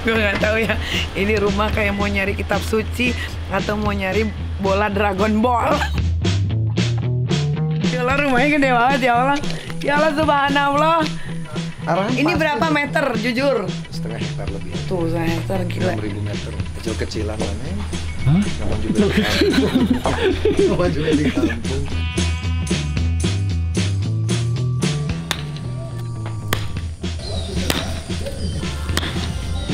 Gue nggak tahu ya, ini rumah kayak mau nyari kitab suci atau mau nyari bola Dragon Ball. Ya Allah, rumahnya gede banget ya Allah. Ya Allah, subhanallah. Ini berapa meter, jujur? Setengah hektar lebih. Tuh, setengah hektar, gila. 6.000 meter. Kecil-kecilan mana? Hah? Namanya juga di kampung. Namanya juga di kampung.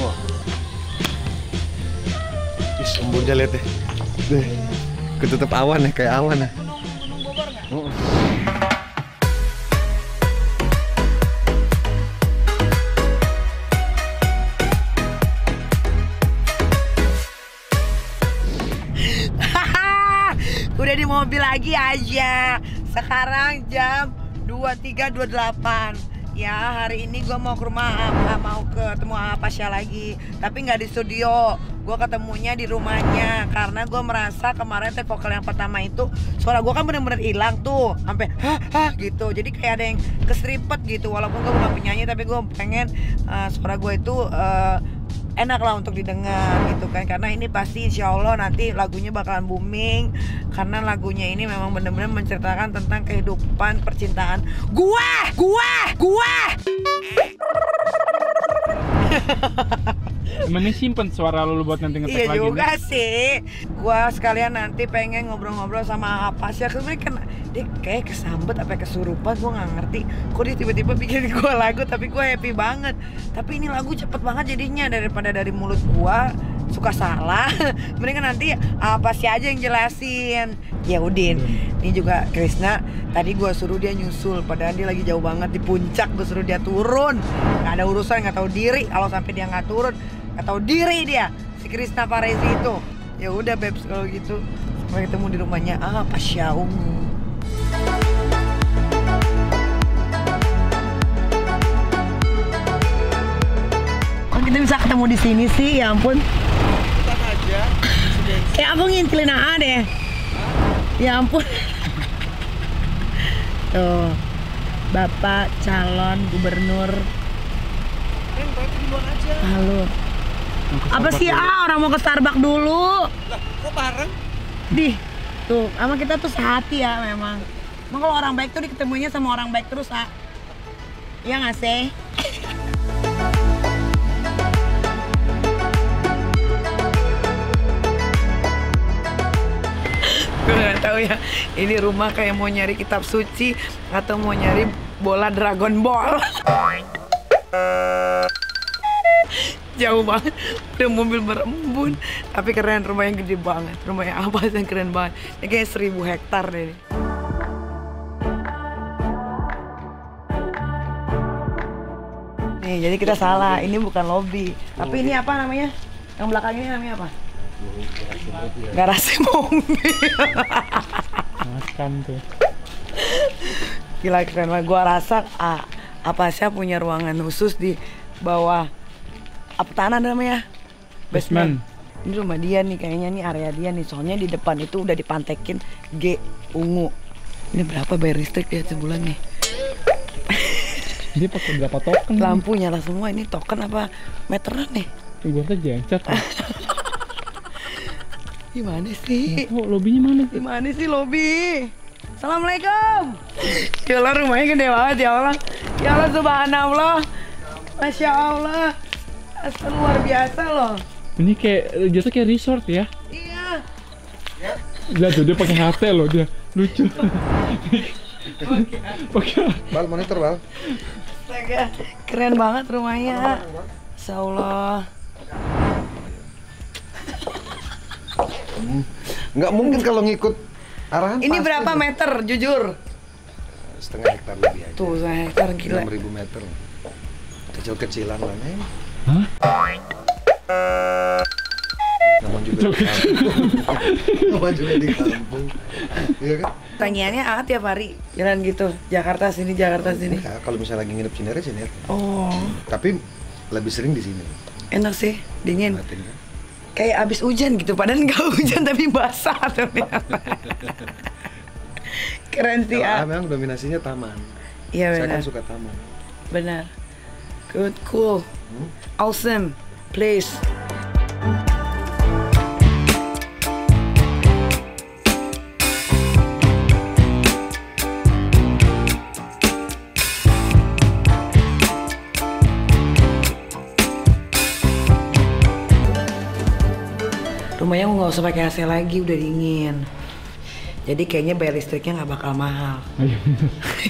Wah. Ih, embunnya lihat deh. Deh. Ketutup awan ya, kayak awan ya. Gunung Bogor nggak? Udah di mobil lagi aja. Sekarang jam 23.28. Ya, hari ini gue mau ke rumah mau ketemu Pasha lagi. Tapi nggak di studio. Gue ketemunya di rumahnya karena gue merasa kemarin take vokal yang pertama itu suara gue kan bener-bener hilang tuh, sampai hah gitu. Jadi kayak ada yang keseripet gitu. Walaupun gue bukan penyanyi tapi gue pengen suara gue itu enak lah untuk didengar gitu kan, karena ini pasti insya Allah nanti lagunya bakalan booming karena lagunya ini memang bener-bener menceritakan tentang kehidupan percintaan gue. Emangnya simpen suara lu buat nanti ngetek Iya lagi juga nih? sih. Gua sekalian nanti pengen ngobrol-ngobrol sama Pasha. Sebenarnya kan dia kayak kesambet apa kesurupan, gua nggak ngerti. Kok dia tiba-tiba bikin gua lagu tapi gua happy banget. Tapi ini lagu cepet banget jadinya, daripada dari mulut gua suka salah. Mendingan nanti Pasha aja yang jelasin. Ya Udin, ini juga Krisna. Tadi gua suruh dia nyusul, padahal dia lagi jauh banget di puncak. Gua suruh dia turun. Nggak ada urusan, nggak tahu diri. Kalau sampai dia nggak turun, nggak tahu diri dia, si Krisna Parezi itu. Ya udah Bebs kalau gitu, sampai ketemu di rumahnya Pasha Ungu. Kok kita bisa ketemu di sini sih? Ya ampun. Kita aja. Kayak aku ngintilin deh. Ya ampun. Tuh, Bapak calon gubernur. Halo. Apa sih orang mau ke Starbucks dulu? Lah, kok bareng? Dih, tuh, sama kita tuh sehati ya memang. Emang kalau orang baik tuh diketemunya sama orang baik terus, Iya nggak sih? Gue nggak tahu ya, ini rumah kayak mau nyari kitab suci atau mau nyari bola Dragon Ball. Jauh banget, udah mobil berembun. Tapi keren, rumahnya gede banget. Rumahnya yang keren banget. Ini kayak 1000 hektar deh ini. Nih, jadi kita salah. Ini bukan lobby. Tapi ini apa namanya? Yang belakang ini namanya apa? Garasi mobil. Makan tuh. Gila keren banget. Gua rasa Pasha punya ruangan khusus di bawah apa tanah namanya? Basement. Ini rumah dia nih, kayaknya nih area dia nih. Soalnya di depan itu udah dipantekin G ungu. Ini berapa bayar listrik ya sebulan nih? Dia pakai berapa token? Lampu nyala semua. Ini token apa meteran nih? Gue aja jengcat. Gimana sih? Oh, lobbynya mana? Gimana sih lobby? Assalamualaikum. Ya Allah, rumahnya gede banget ya Allah. Ya Allah, subhanallah. Masya Allah. Asal luar biasa loh. Ini kayak jatuh kayak resort ya? Iya. Lihat tuh dia pakai HT loh, dia lucu. Pakai. Bal, monitor Bal. Astaga, keren banget rumahnya. Masya Allah. Nggak mungkin kalau ngikut arahan. Ini pasti berapa deh. meter, jujur? Setengah hektar lebih aja. Tuh, setengah hektar, gila. 6.000 meter. Kecil-kecilan lah, Neng. Hah? Namanya juga di kampung. Namanya juga di kampung. Iya kan? Tangiannya tiap hari jalan gitu, Jakarta sini, Jakarta sini. Ya, kalau misalnya lagi nginep sini, sini. Oh, Tapi lebih sering di sini. enak sih, dingin. Matiin kan? Kayak abis hujan gitu, padahal nggak hujan tapi basah ternyata. Keren sih, Kalau memang dominasinya taman. Iya Saya benar. kan suka taman. Benar. Good, cool, awesome. Please. Rumahnya nggak usah pakai AC lagi, udah dingin. Jadi kayaknya bayar listriknya nggak bakal mahal.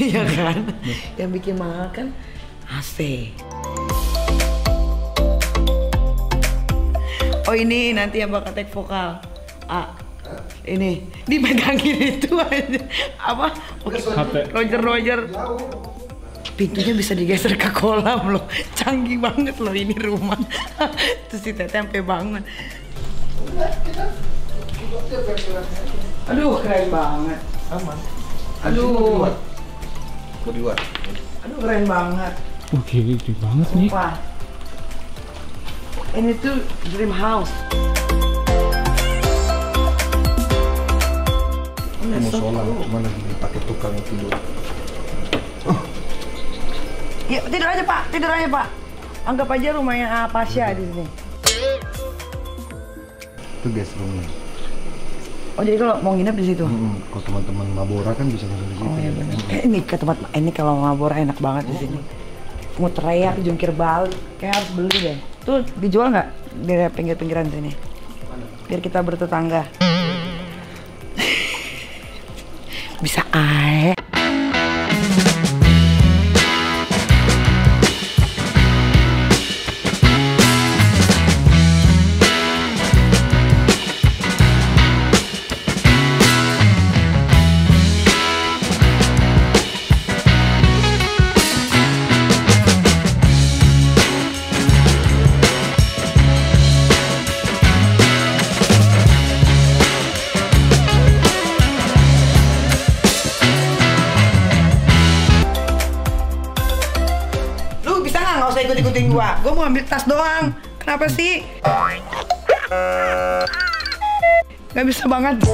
Iya kan? Yang bikin mahal kan AC. Oh ini nanti yang bakal take vokal. Ini dipegangin itu aja. Apa? Roger. Pintunya bisa digeser ke kolam loh. Canggih banget loh ini rumah. Terus si Tete sampai bangun. Aduh keren banget. Aman. Aduh. Mau di luar. Aduh keren banget. Oke, gede banget nih. Wah. Ini tuh dream house. Mau sholat mana pakai tukang tidur. Ya tidur aja Pak. Anggap aja rumahnya Pasha di sini. Itu guest roomnya. Oh jadi kalau mau nginep di situ? Kalau teman-teman Mabora kan bisa nginep di situ. Oh iya benar. Ini ke tempat ini kalau Mabora enak banget di sini. Mau teriak jungkir balik, kayak harus beli deh. Tuh dijual nggak di pinggir-pinggiran sini? Biar kita bertetangga. Bisa ae. Nggak usah ikut-ikutin gua mau ambil tas doang. Kenapa sih? Gak bisa banget.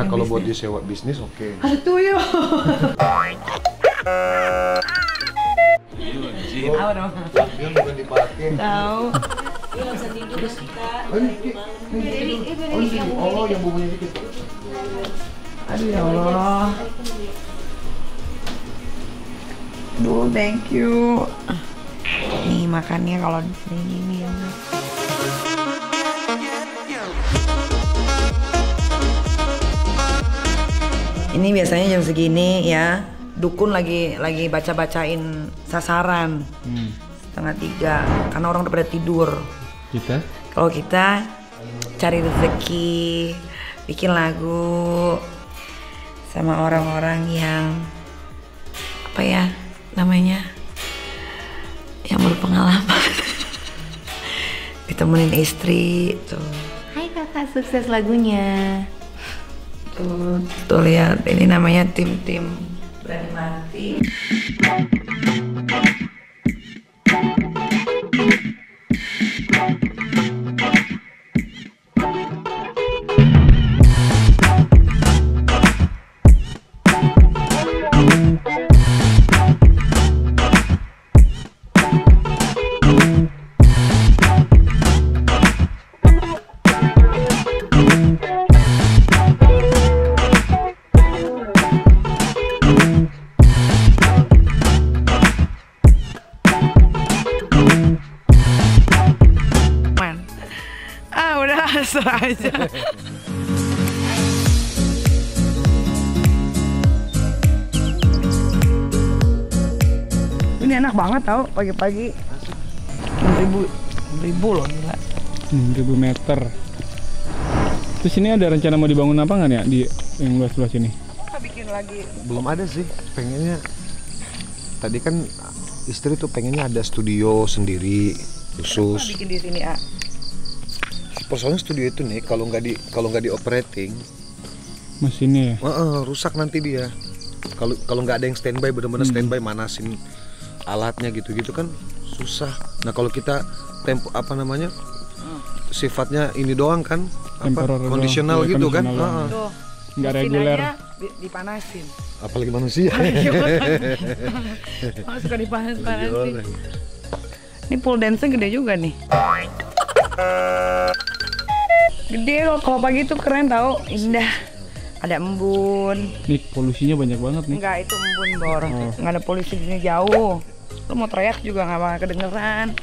Kalau buat disewa bisnis oke. Ada tuyul. Tahu dong. Dia bukan dipakai. Tahu. Oh, yang bumbunya dikit. Aduh ya Allah. Aduh, thank you. Nih makannya kalau di sini nih ya. Ini biasanya jam segini ya, dukun lagi baca-bacain sasaran. 2:30 karena orang udah pada tidur. Kita? Kalau kita cari rezeki, bikin lagu sama orang-orang yang apa ya namanya, yang berpengalaman. Ditemenin istri tuh. Hai kakak, sukses lagunya. Tuh lihat, ini namanya tim berani mati. boxer aja. Ini enak banget tau pagi-pagi. 6.000 loh gila. 6.000 meter. Terus ini ada rencana mau dibangun apa nggak nih ya di yang luas-luas ini? Kita bikin lagi. Belum ada sih, pengennya. Tadi kan istri tuh pengennya ada studio sendiri khusus. Kita bikin di sini, A. Persoalannya studio itu nih kalau nggak di operating, Mesinnya ya? rusak nanti dia. Kalau nggak ada yang standby, bener-bener standby manasin alatnya gitu-gitu kan susah. Nah kalau kita sifatnya ini doang kan, kondisional doang. gitu Ya, kan. kondisional doang. Tuh. Nggak mesin reguler. aja dipanasin. Apalagi manusia. Oh, suka dipanas-panasin. Ini pole dance-nya gede juga nih. Gede loh, kalau pagi tuh keren tau, indah. Ada embun. Nih polusinya banyak banget nih. Enggak, itu embun Bor. Oh. Nggak ada polisi di sini jauh. Lo mau teriak juga nggak bakal kedengeran.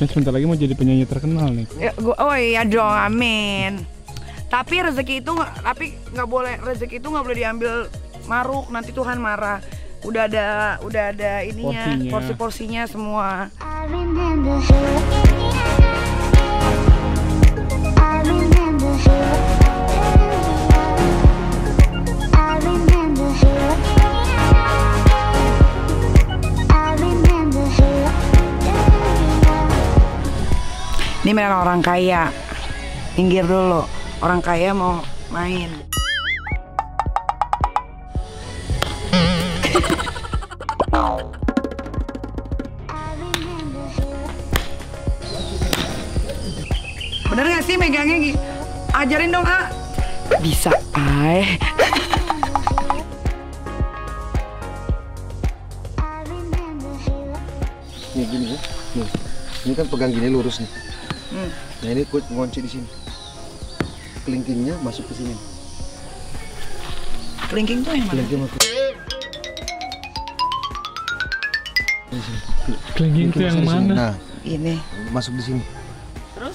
Kan sebentar lagi mau jadi penyanyi terkenal nih. Ya, oh iya dong, amin. Tapi rezeki itu nggak boleh diambil maruk, nanti Tuhan marah. Udah ada ininya, porsi-porsinya semua. Ini memang orang kaya. Minggir dulu. Orang kaya mau main. Bener gak sih megangnya Gi? Ajarin dong, A. Bisa, Ay. Nih gini ya. Nih. Ini kan pegang gini lurus nih. Nah ini ngunci di sini. Kelingkingnya masuk ke sini. Kelingking tuh yang mana? Kelingking masuk. Kelingking itu yang mana? Nah, Ini. masuk di sini. Terus?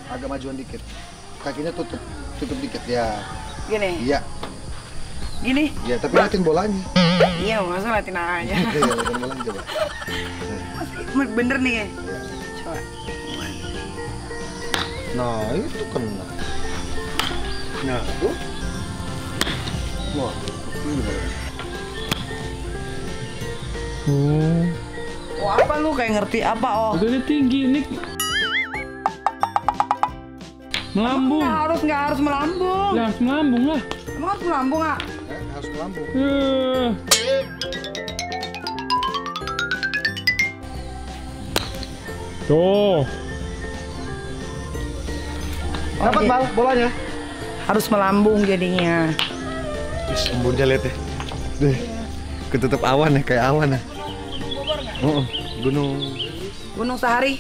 Agak majuan dikit. Kakinya tutup dikit ya. Gini. Iya. Gini. Iya, tapi liatin bolanya. Iya, masa latihan aja. Iya, liatin bolanya coba. Bener nih. Coba. Nah, itu kena. Nah, tuh. Wah, ini gimana? Oh. Oh, apa lu kayak ngerti apa, Oh? Udah tinggi nih. Melambung. Nggak harus melambung. Ya harus melambung lah. Emang harus melambung, A? Harus melambung. Tuh. Dapat bal bolanya. Harus melambung jadinya. Embunnya lihat ya. Deh. Ketutup awan ya, kayak awan ya. Oh, Gunung Sahari.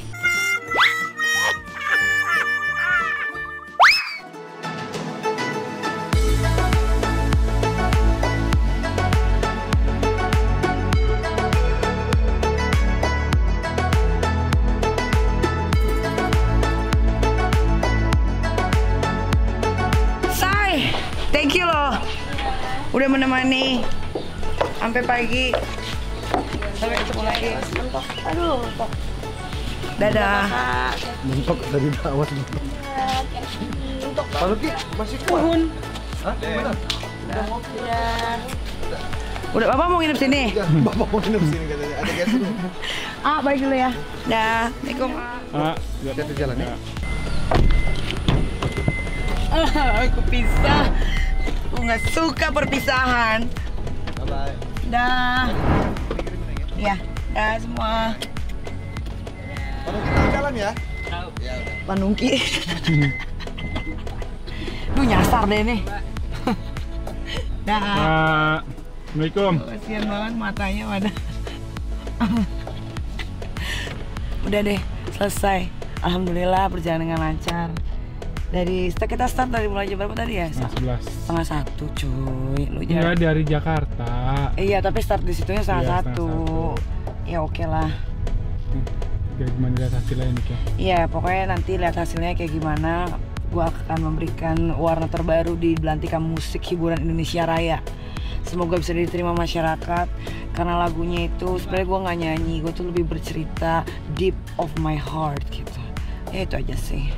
Thank you loh, udah menemani sampai pagi. Sampai ketemu lagi. Aduh, dadah. mentok dari bawah. Kalau Ki masih kuat. Hah? Udah, Bapak mau nginep sini? Bapak mau nginep sini katanya. Ada guys dulu. Balik dulu ya. Dah, Assalamualaikum. Hati-hati jalan ya. Aku pisah. Aku nggak suka perpisahan. Bye-bye. Dah. Iya, dah semua. Kalau kita jalan ya. Panungki. Duh, nyasar deh nih. Dah. Assalamualaikum. Kasian banget matanya pada. Udah deh, selesai. Alhamdulillah berjalan dengan lancar. Kita start dari mulai jam berapa tadi ya? 11. Setengah 1, cuy. Lu Enggak dari Jakarta. Iya, tapi start di situnya setengah Iya, 1. Ya oke lah. kayak gimana lihat hasilnya nih ya. Iya, pokoknya nanti lihat hasilnya kayak gimana. Gue akan memberikan warna terbaru di belantikan musik hiburan Indonesia Raya. Semoga bisa diterima masyarakat, karena lagunya itu sebenarnya gue nggak nyanyi, gue tuh lebih bercerita deep of my heart gitu. Ya itu aja sih.